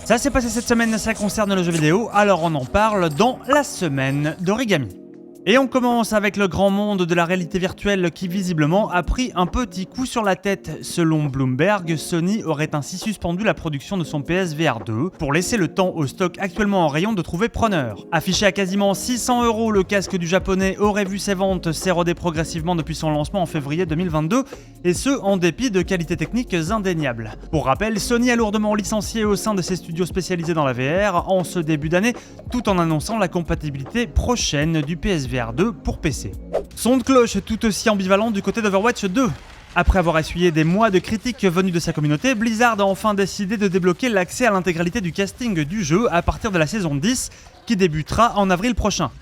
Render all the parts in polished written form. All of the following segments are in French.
Ça s'est passé cette semaine, ça concerne le jeu vidéo, alors on en parle dans la semaine d'Origami. Et on commence avec le grand monde de la réalité virtuelle qui visiblement a pris un petit coup sur la tête. Selon Bloomberg, Sony aurait ainsi suspendu la production de son PSVR 2 pour laisser le temps au stock actuellement en rayon de trouver preneur. Affiché à quasiment 600€, le casque du japonais aurait vu ses ventes s'éroder progressivement depuis son lancement en février 2022, et ce en dépit de qualités techniques indéniables. Pour rappel, Sony a lourdement licencié au sein de ses studios spécialisés dans la VR en ce début d'année, tout en annonçant la compatibilité prochaine du PSVR 2 pour PC. Son de cloche tout aussi ambivalent du côté d'Overwatch 2. Après avoir essuyé des mois de critiques venues de sa communauté, Blizzard a enfin décidé de débloquer l'accès à l'intégralité du casting du jeu à partir de la saison 10 qui débutera en avril prochain.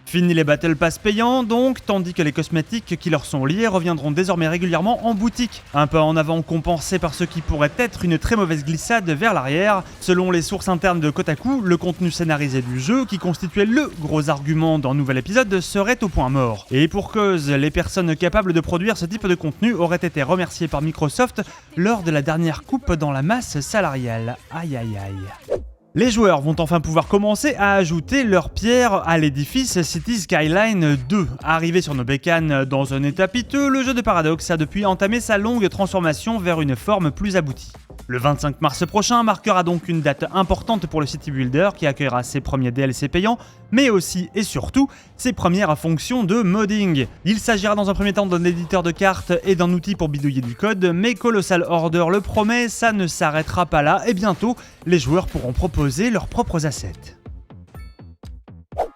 Fini les Battle Pass payants donc, tandis que les cosmétiques qui leur sont liés reviendront désormais régulièrement en boutique. Un pas en avant compensé par ce qui pourrait être une très mauvaise glissade vers l'arrière. Selon les sources internes de Kotaku, le contenu scénarisé du jeu, qui constituait le gros argument dans le nouvel épisode, serait au point mort. Et pour cause, les personnes capables de produire ce type de contenu auraient été remerciées par Microsoft lors de la dernière coupe dans la masse salariale. Aïe aïe aïe. Les joueurs vont enfin pouvoir commencer à ajouter leur pierre à l'édifice Cities Skyline 2. Arrivé sur nos bécanes dans un état piteux, le jeu de Paradox a depuis entamé sa longue transformation vers une forme plus aboutie. Le 25 mars prochain marquera donc une date importante pour le City Builder qui accueillera ses premiers DLC payants, mais aussi et surtout ses premières fonctions de modding. Il s'agira dans un premier temps d'un éditeur de cartes et d'un outil pour bidouiller du code, mais Colossal Order le promet, ça ne s'arrêtera pas là et bientôt les joueurs pourront proposer leurs propres assets.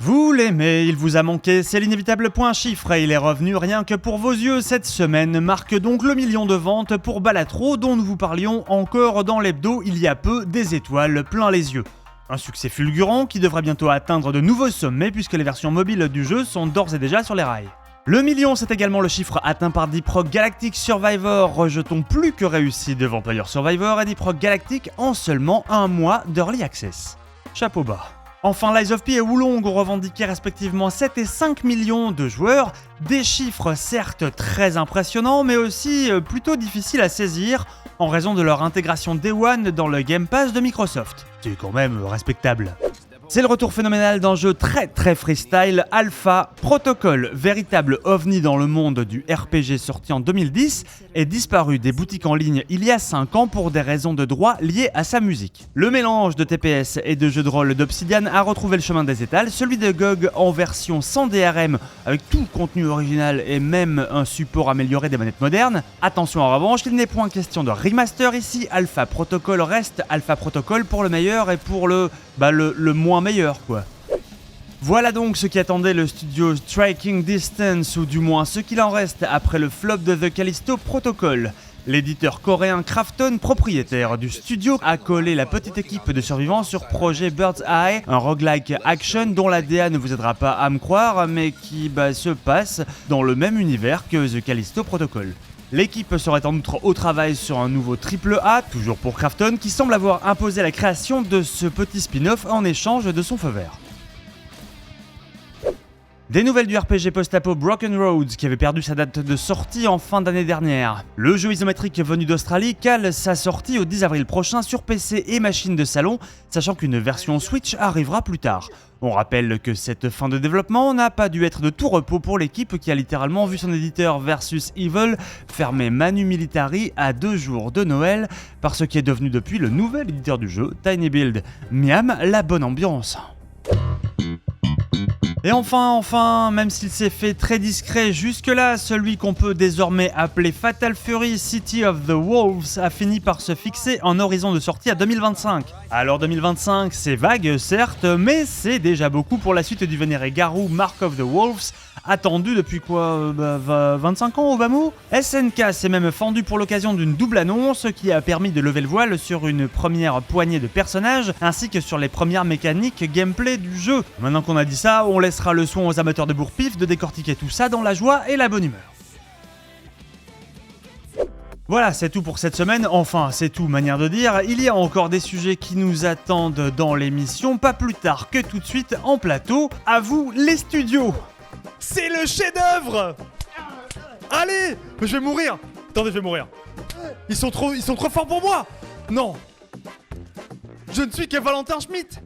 Vous l'aimez, il vous a manqué, c'est l'inévitable point chiffre et il est revenu rien que pour vos yeux. Cette semaine marque donc le million de ventes pour Balatro dont nous vous parlions encore dans l'hebdo il y a peu, des étoiles plein les yeux. Un succès fulgurant qui devrait bientôt atteindre de nouveaux sommets puisque les versions mobiles du jeu sont d'ores et déjà sur les rails. Le million, c'est également le chiffre atteint par Deep Rock Galactic Survivor, rejetons plus que réussi devant Player Survivor et Deep Rock Galactic en seulement un mois d'Early Access. Chapeau bas. Enfin, Lies of P et Wulong ont revendiqué respectivement 7 et 5 millions de joueurs, des chiffres certes très impressionnants mais aussi plutôt difficiles à saisir en raison de leur intégration Day One dans le Game Pass de Microsoft. C'est quand même respectable. C'est le retour phénoménal d'un jeu très freestyle, Alpha Protocol, véritable ovni dans le monde du RPG sorti en 2010, est disparu des boutiques en ligne il y a 5 ans pour des raisons de droit liées à sa musique. Le mélange de TPS et de jeux de rôle d'Obsidian a retrouvé le chemin des étals, celui de GOG en version sans DRM, avec tout le contenu original et même un support amélioré des manettes modernes. Attention en revanche, il n'est point question de remaster ici, Alpha Protocol reste Alpha Protocol pour le meilleur et pour le moins meilleur quoi. Voilà donc ce qui attendait le studio Striking Distance, ou du moins ce qu'il en reste après le flop de The Callisto Protocol. L'éditeur coréen Krafton, propriétaire du studio, a collé la petite équipe de survivants sur projet Bird's Eye, un roguelike action dont la DA ne vous aidera pas à me croire, mais qui se passe dans le même univers que The Callisto Protocol. L'équipe serait en outre au travail sur un nouveau AAA, toujours pour Krafton, qui semble avoir imposé la création de ce petit spin-off en échange de son feu vert. Des nouvelles du RPG post-apo Broken Roads qui avait perdu sa date de sortie en fin d'année dernière. Le jeu isométrique venu d'Australie cale sa sortie au 10 avril prochain sur PC et machines de salon, sachant qu'une version Switch arrivera plus tard. On rappelle que cette fin de développement n'a pas dû être de tout repos pour l'équipe qui a littéralement vu son éditeur Versus Evil fermer Manu Militari à 2 jours de Noël par ce qui est devenu depuis le nouvel éditeur du jeu, Tiny Build. Miam, la bonne ambiance. Et enfin, même s'il s'est fait très discret jusque-là, celui qu'on peut désormais appeler Fatal Fury City of the Wolves a fini par se fixer un horizon de sortie à 2025. Alors 2025, c'est vague certes, mais c'est déjà beaucoup pour la suite du vénéré Garou Mark of the Wolves, attendu depuis 25 ans au bas mot. SNK s'est même fendu pour l'occasion d'une double annonce qui a permis de lever le voile sur une première poignée de personnages ainsi que sur les premières mécaniques gameplay du jeu. Maintenant qu'on a dit ça, on laissera le soin aux amateurs de bourre-pif de décortiquer tout ça dans la joie et la bonne humeur. Voilà, c'est tout pour cette semaine, enfin c'est tout manière de dire, il y a encore des sujets qui nous attendent dans l'émission, pas plus tard que tout de suite en plateau, à vous les studios. C'est le chef-d'œuvre. Allez, je vais mourir. Attendez, je vais mourir. Ils sont trop forts pour moi. Non. Je ne suis que Valentin Schmitt.